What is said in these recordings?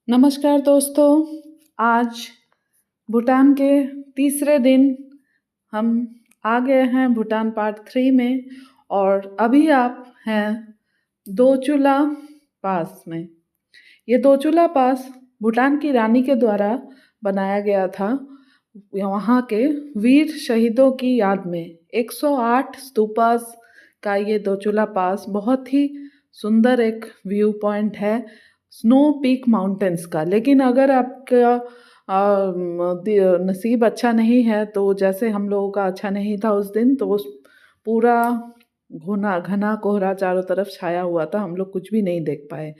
नमस्कार दोस्तों। आज भूटान के तीसरे दिन हम आ गए हैं भूटान पार्ट 3 में। और अभी आप हैं दोचुला पास में। ये दोचुला पास भूटान की रानी के द्वारा बनाया गया था। वहाँ के वीर शहीदों की याद में 108 स्तूपास का ये दोचुला पास बहुत ही सुंदर एक व्यू पॉइंट है स्नो पीक माउंटेन्स का। लेकिन अगर आपका नसीब अच्छा नहीं है, तो जैसे हम लोगों का अच्छा नहीं था उस दिन, तो उस पूरा घना घना कोहरा चारों तरफ छाया हुआ था, हम लोग कुछ भी नहीं देख पाए।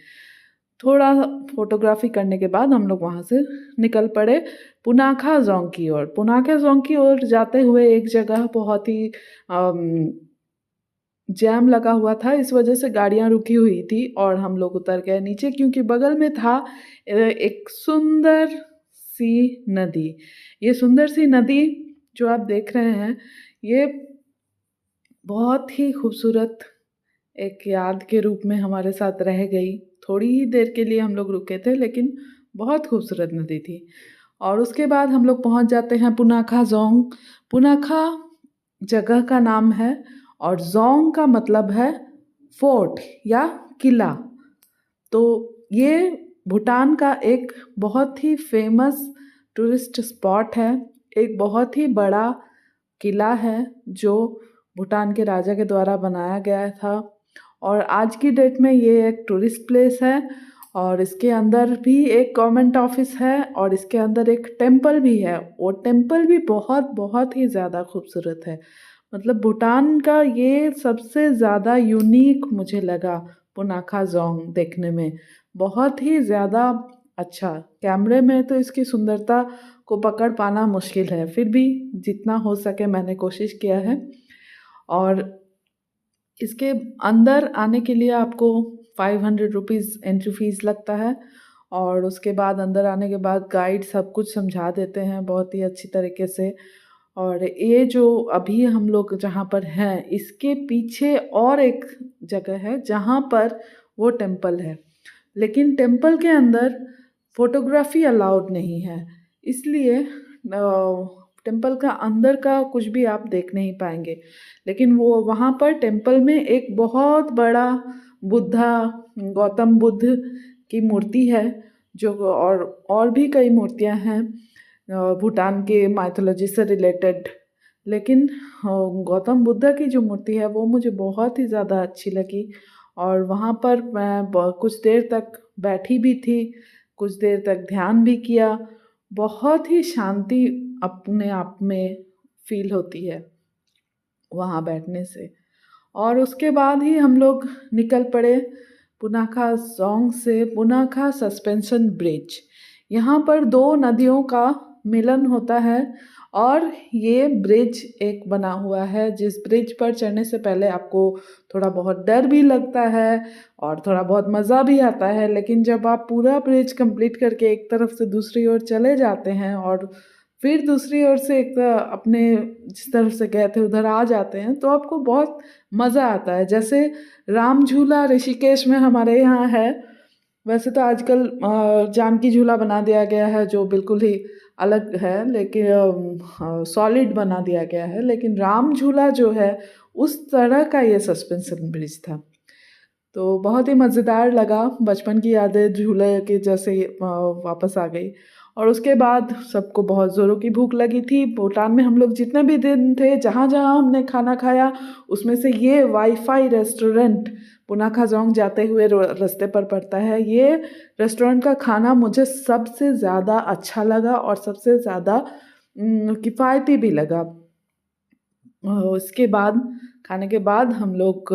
थोड़ा फोटोग्राफी करने के बाद हम लोग वहाँ से निकल पड़े पुनाखा जोंग की ओर। पुनाखा जोंग की ओर जाते हुए एक जगह बहुत ही जैम लगा हुआ था, इस वजह से गाड़ियाँ रुकी हुई थी और हम लोग उतर गए नीचे, क्योंकि बगल में था एक सुंदर सी नदी। ये सुंदर सी नदी जो आप देख रहे हैं, ये बहुत ही खूबसूरत एक याद के रूप में हमारे साथ रह गई। थोड़ी ही देर के लिए हम लोग रुके थे, लेकिन बहुत खूबसूरत नदी थी। और उसके बाद हम लोग पहुंच जाते हैं पुनाखा जोंग। पुनाखा जगह का नाम है और जोंग का मतलब है फोर्ट या किला। तो ये भूटान का एक बहुत ही फेमस टूरिस्ट स्पॉट है। एक बहुत ही बड़ा किला है जो भूटान के राजा के द्वारा बनाया गया था, और आज की डेट में ये एक टूरिस्ट प्लेस है। और इसके अंदर भी एक गवर्नमेंट ऑफिस है और इसके अंदर एक टेम्पल भी है। वो टेम्पल भी बहुत बहुत ही ज़्यादा खूबसूरत है। मतलब भूटान का ये सबसे ज़्यादा यूनिक मुझे लगा पुनाखा जोंग देखने में। बहुत ही ज़्यादा अच्छा। कैमरे में तो इसकी सुंदरता को पकड़ पाना मुश्किल है, फिर भी जितना हो सके मैंने कोशिश किया है। और इसके अंदर आने के लिए आपको 500 रुपीज़ एंट्री फीस लगता है। और उसके बाद अंदर आने के बाद गाइड सब कुछ समझा देते हैं बहुत ही अच्छी तरीके से। और ये जो अभी हम लोग जहाँ पर हैं, इसके पीछे और एक जगह है जहाँ पर वो टेम्पल है, लेकिन टेम्पल के अंदर फोटोग्राफी अलाउड नहीं है। इसलिए टेम्पल का अंदर का कुछ भी आप देख नहीं पाएंगे। लेकिन वो वहाँ पर टेम्पल में एक बहुत बड़ा बुद्धा, गौतम बुद्ध की मूर्ति है, जो और भी कई मूर्तियाँ हैं भूटान के माइथोलॉजी से रिलेटेड। लेकिन गौतम बुद्ध की जो मूर्ति है वो मुझे बहुत ही ज़्यादा अच्छी लगी। और वहाँ पर मैं कुछ देर तक बैठी भी थी, कुछ देर तक ध्यान भी किया। बहुत ही शांति अपने आप में फील होती है वहाँ बैठने से। और उसके बाद ही हम लोग निकल पड़े पुनाखा जोंग से पुनाखा सस्पेंशन ब्रिज। यहाँ पर दो नदियों का मिलन होता है और ये ब्रिज एक बना हुआ है, जिस ब्रिज पर चढ़ने से पहले आपको थोड़ा बहुत डर भी लगता है और थोड़ा बहुत मज़ा भी आता है। लेकिन जब आप पूरा ब्रिज कंप्लीट करके एक तरफ से दूसरी ओर चले जाते हैं और फिर दूसरी ओर से एक अपने जिस तरफ से गए थे उधर आ जाते हैं, तो आपको बहुत मज़ा आता है। जैसे राम झूला ऋषिकेश में हमारे यहाँ है, वैसे तो आजकल जानकी झूला बना दिया गया है जो बिल्कुल ही अलग है, लेकिन सॉलिड बना दिया गया है। लेकिन राम झूला जो है उस तरह का ये सस्पेंशन ब्रिज था। तो बहुत ही मज़ेदार लगा। बचपन की यादें झूले के जैसे वापस आ गई। और उसके बाद सबको बहुत ज़ोरों की भूख लगी थी। भूटान में हम लोग जितने भी दिन थे, जहाँ जहाँ हमने खाना खाया, उसमें से ये वाईफाई रेस्टोरेंट पुनाखा जोंग जाते हुए रास्ते पर पड़ता है। ये रेस्टोरेंट का खाना मुझे सबसे ज़्यादा अच्छा लगा और सबसे ज़्यादा किफ़ायती भी लगा। उसके बाद खाने के बाद हम लोग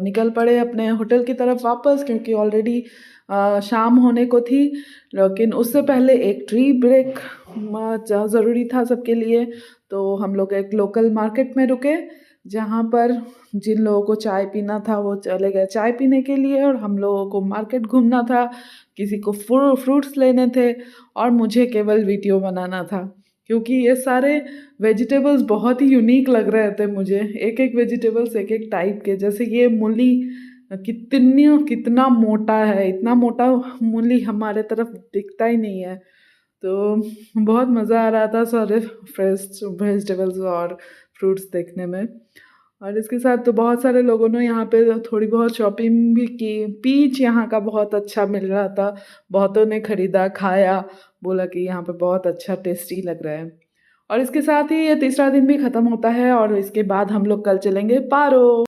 निकल पड़े अपने होटल की तरफ वापस, क्योंकि ऑलरेडी शाम होने को थी। लेकिन उससे पहले एक ट्री ब्रेक ज़रूरी था सबके लिए। तो हम लोग एक लोकल मार्केट में रुके, जहाँ पर जिन लोगों को चाय पीना था वो चले गए चाय पीने के लिए, और हम लोगों को मार्केट घूमना था, किसी को फ्रूट्स लेने थे और मुझे केवल वीडियो बनाना था। क्योंकि ये सारे वेजिटेबल्स बहुत ही यूनिक लग रहे थे मुझे। एक एक वेजिटेबल्स एक एक टाइप के, जैसे ये मूली कितना मोटा है, इतना मोटा मूली हमारे तरफ दिखता ही नहीं है। तो बहुत मज़ा आ रहा था सारे फ्रेश वेजिटेबल्स और फ्रूट्स देखने में। और इसके साथ तो बहुत सारे लोगों ने यहाँ पे थोड़ी बहुत शॉपिंग भी की। पीच यहाँ का बहुत अच्छा मिल रहा था, बहुतों ने खरीदा, खाया, बोला कि यहाँ पे बहुत अच्छा टेस्टी लग रहा है। और इसके साथ ही ये तीसरा दिन भी ख़त्म होता है और इसके बाद हम लोग कल चलेंगे पारो।